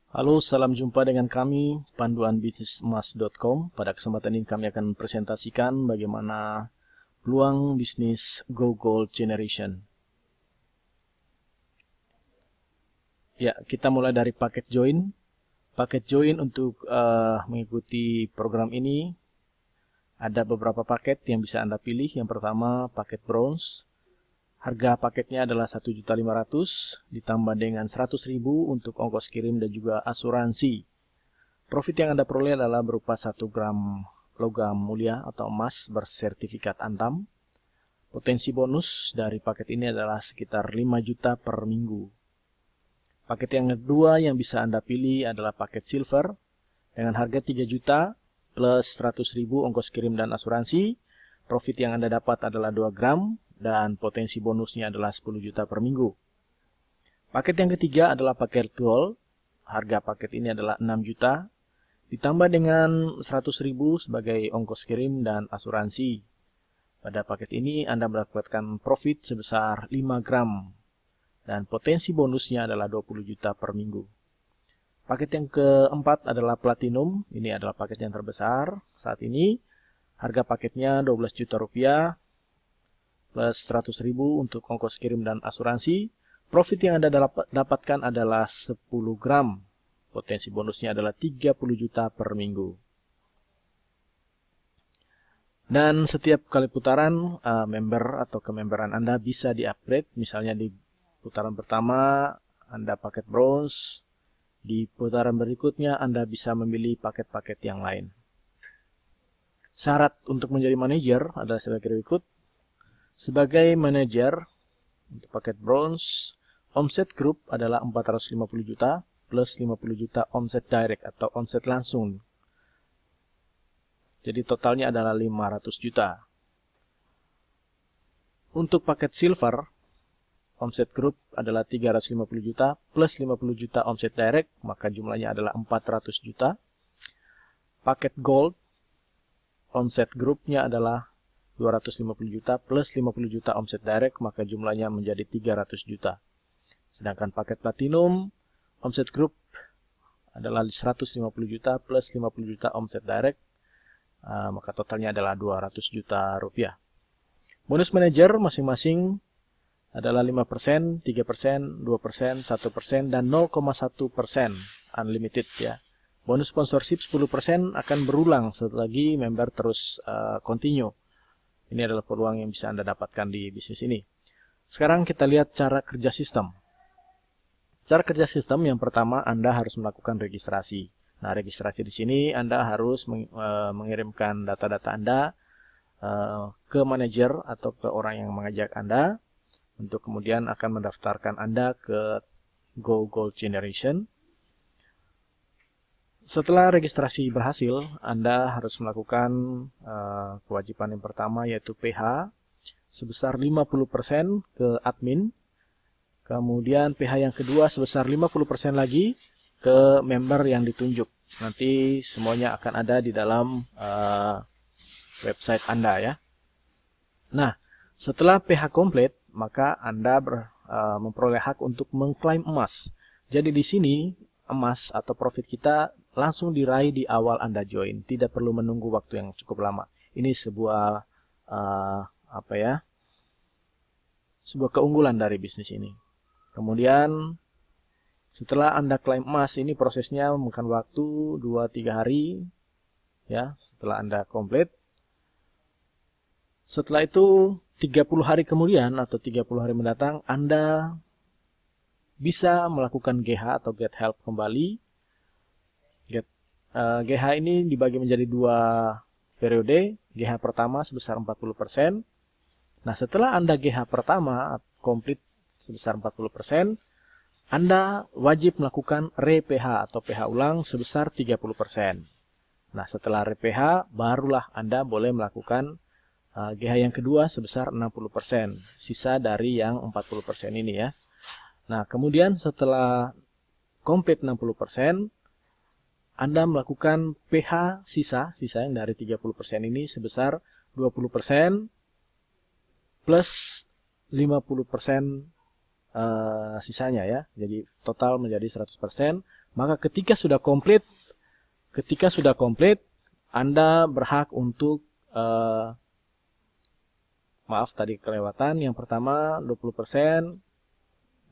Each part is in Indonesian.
Halo, salam jumpa dengan kami, panduanbisnisemas.com. Pada kesempatan ini kami akan presentasikan bagaimana peluang bisnis Go Gold Generation. Ya, kita mulai dari paket join. Paket join untuk mengikuti program ini ada beberapa paket yang bisa Anda pilih. Yang pertama, paket bronze. Harga paketnya adalah 1.500.000 ditambah dengan 100.000 untuk ongkos kirim dan juga asuransi. Profit yang Anda peroleh adalah berupa 1 gram logam mulia atau emas bersertifikat Antam. Potensi bonus dari paket ini adalah sekitar 5 juta per minggu. Paket yang kedua yang bisa Anda pilih adalah paket silver dengan harga 3 juta plus 100.000 ongkos kirim dan asuransi. Profit yang Anda dapat adalah 2 gram dan potensi bonusnya adalah 10 juta per minggu. Paket yang ketiga adalah paket gold. Harga paket ini adalah 6 juta ditambah dengan 100.000 sebagai ongkos kirim dan asuransi. Pada paket ini Anda mendapatkan profit sebesar 5 gram dan potensi bonusnya adalah 20 juta per minggu. Paket yang keempat adalah platinum. Ini adalah paket yang terbesar saat ini. Harga paketnya 12 juta rupiah plus 100.000 untuk ongkos kirim dan asuransi. Profit yang Anda dapatkan adalah 10 gram. Potensi bonusnya adalah 30 juta per minggu. Dan setiap kali putaran, member atau kememberan Anda bisa di-upgrade. Misalnya di putaran pertama, Anda paket bronze. Di putaran berikutnya, Anda bisa memilih paket-paket yang lain. Syarat untuk menjadi manajer adalah sebagai berikut. Sebagai manajer, untuk paket bronze, omset grup adalah 450 juta plus 50 juta omset direct atau omset langsung. Jadi totalnya adalah 500 juta. Untuk paket silver, omset grup adalah 350 juta plus 50 juta omset direct, maka jumlahnya adalah 400 juta. Paket gold, omset grupnya adalah 250 juta plus 50 juta omset direct, maka jumlahnya menjadi 300 juta. Sedangkan paket platinum, omset grup adalah 150 juta plus 50 juta omset direct, maka totalnya adalah 200 juta rupiah. Bonus manajer masing-masing adalah 5%, 3%, 2%, 1%, dan 0,1% unlimited ya. Bonus sponsorship 10% akan berulang selagi member terus continue. Ini adalah peluang yang bisa Anda dapatkan di bisnis ini. Sekarang kita lihat cara kerja sistem. Cara kerja sistem yang pertama Anda harus melakukan registrasi. Nah, registrasi di sini Anda harus mengirimkan data-data Anda ke manajer atau ke orang yang mengajak Anda untuk kemudian akan mendaftarkan Anda ke Go Gold Generation. Setelah registrasi berhasil, Anda harus melakukan kewajiban yang pertama yaitu PH sebesar 50% ke admin. Kemudian PH yang kedua sebesar 50% lagi ke member yang ditunjuk. Nanti semuanya akan ada di dalam website Anda ya. Nah, setelah PH komplit, maka Anda memperoleh hak untuk mengklaim emas. Jadi di sini emas atau profit kita langsung diraih di awal Anda join, tidak perlu menunggu waktu yang cukup lama. Ini sebuah sebuah keunggulan dari bisnis ini. Kemudian setelah Anda klaim emas, ini prosesnya memakan waktu 2-3 hari ya, setelah Anda komplit. Setelah itu 30 hari kemudian atau 30 hari mendatang Anda bisa melakukan GH atau Get Help kembali. GH ini dibagi menjadi 2 periode. GH pertama sebesar 40%. Nah, setelah Anda GH pertama komplit sebesar 40%, Anda wajib melakukan re-PH atau PH ulang sebesar 30%. Nah, setelah re-PH barulah Anda boleh melakukan GH yang kedua sebesar 60%, sisa dari yang 40% ini ya. Nah, kemudian setelah komplit 60%, Anda melakukan PH sisa yang dari 30% ini sebesar 20% plus 50% sisanya ya. Jadi total menjadi 100%, Maka ketika sudah komplit, Anda berhak untuk maaf tadi kelewatan. Yang pertama 20%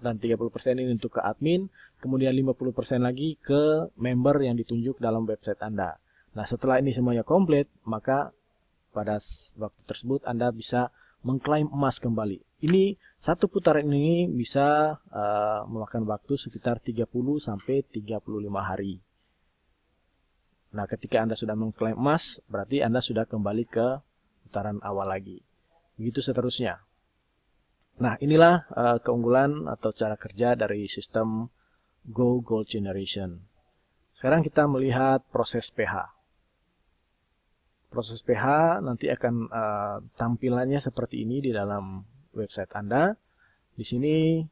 dan 30% ini untuk ke admin, kemudian 50% lagi ke member yang ditunjuk dalam website Anda. Nah, setelah ini semuanya komplit, maka pada waktu tersebut Anda bisa mengklaim emas kembali. Ini satu putaran ini bisa memakan waktu sekitar 30 sampai 35 hari. Nah, ketika Anda sudah mengklaim emas, berarti Anda sudah kembali ke putaran awal lagi. Begitu seterusnya. Nah, inilah keunggulan atau cara kerja dari sistem Go Gold Generation. Sekarang kita melihat proses PH. Proses PH nanti akan tampilannya seperti ini di dalam website Anda. Di sini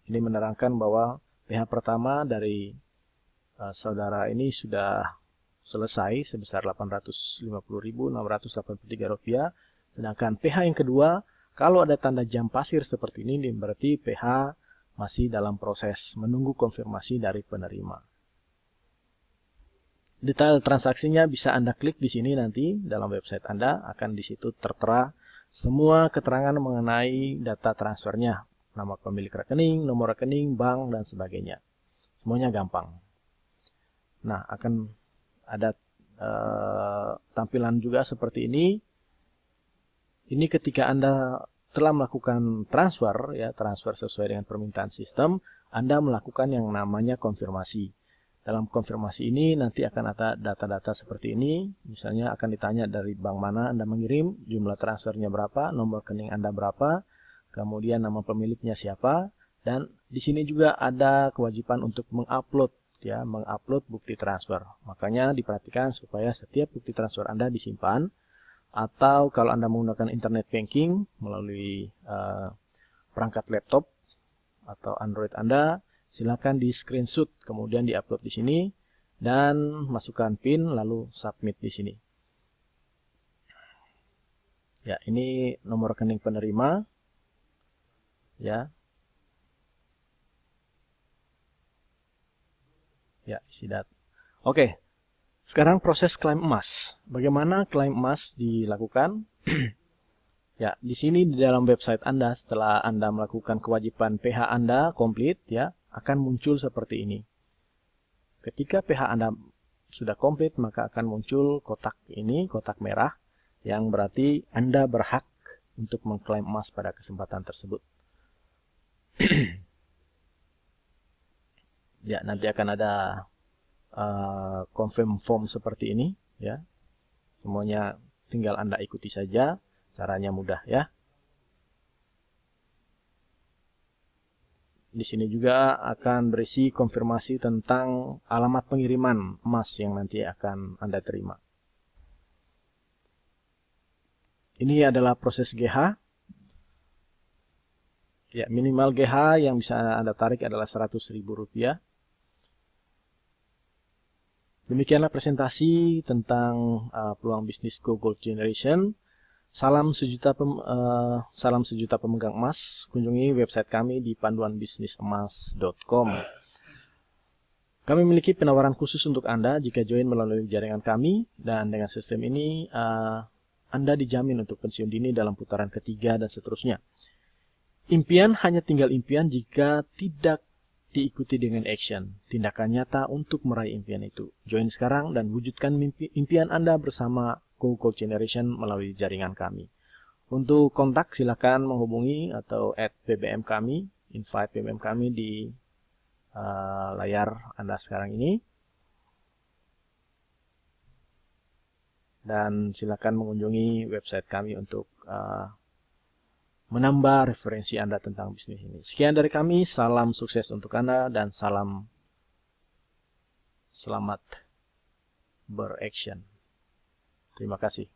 ini menerangkan bahwa PH pertama dari saudara ini sudah selesai sebesar Rp850.683. Sedangkan PH yang kedua, kalau ada tanda jam pasir seperti ini, berarti PH masih dalam proses menunggu konfirmasi dari penerima. Detail transaksinya bisa Anda klik di sini nanti dalam website Anda, akan di situ tertera semua keterangan mengenai data transfernya, nama pemilik rekening, nomor rekening, bank, dan sebagainya. Semuanya gampang. Nah, akan ada tampilan juga seperti ini. Ini ketika Anda telah melakukan transfer, ya, transfer sesuai dengan permintaan sistem, Anda melakukan yang namanya konfirmasi. Dalam konfirmasi ini nanti akan ada data-data seperti ini. Misalnya akan ditanya dari bank mana Anda mengirim, jumlah transfernya berapa, nomor rekening Anda berapa, kemudian nama pemiliknya siapa, dan di sini juga ada kewajiban untuk mengupload, ya, mengupload bukti transfer. Makanya diperhatikan supaya setiap bukti transfer Anda disimpan, atau kalau Anda menggunakan internet banking melalui perangkat laptop atau Android Anda, silakan di screenshot kemudian diupload di sini dan masukkan PIN lalu submit di sini. Ya, ini nomor rekening penerima. Ya. Ya, isi data. Oke. Sekarang proses klaim emas. Bagaimana klaim emas dilakukan? Ya, di sini di dalam website Anda, setelah Anda melakukan kewajiban PH Anda komplit, ya, akan muncul seperti ini. Ketika PH Anda sudah komplit, maka akan muncul kotak ini, kotak merah, yang berarti Anda berhak untuk mengklaim emas pada kesempatan tersebut. Ya, nanti akan ada confirm form seperti ini, ya. Semuanya tinggal Anda ikuti saja, caranya mudah, ya. Di sini juga akan berisi konfirmasi tentang alamat pengiriman emas yang nanti akan Anda terima. Ini adalah proses GH. Ya, minimal GH yang bisa Anda tarik adalah Rp100.000. Demikianlah presentasi tentang peluang bisnis Go Gold Generation. Salam sejuta pemegang emas. Kunjungi website kami di panduanbisnisemas.com. Kami memiliki penawaran khusus untuk Anda jika join melalui jaringan kami, dan dengan sistem ini Anda dijamin untuk pensiun dini dalam putaran ketiga dan seterusnya. Impian hanya tinggal impian jika tidak diikuti dengan action, tindakan nyata untuk meraih impian itu. Join sekarang dan wujudkan impian Anda bersama Go Gold Generation melalui jaringan kami. Untuk kontak silakan menghubungi atau add BBM kami, invite BBM kami di layar Anda sekarang ini. Dan silakan mengunjungi website kami untuk menambah referensi Anda tentang bisnis ini. Sekian dari kami, salam sukses untuk Anda dan salam selamat beraction. Terima kasih.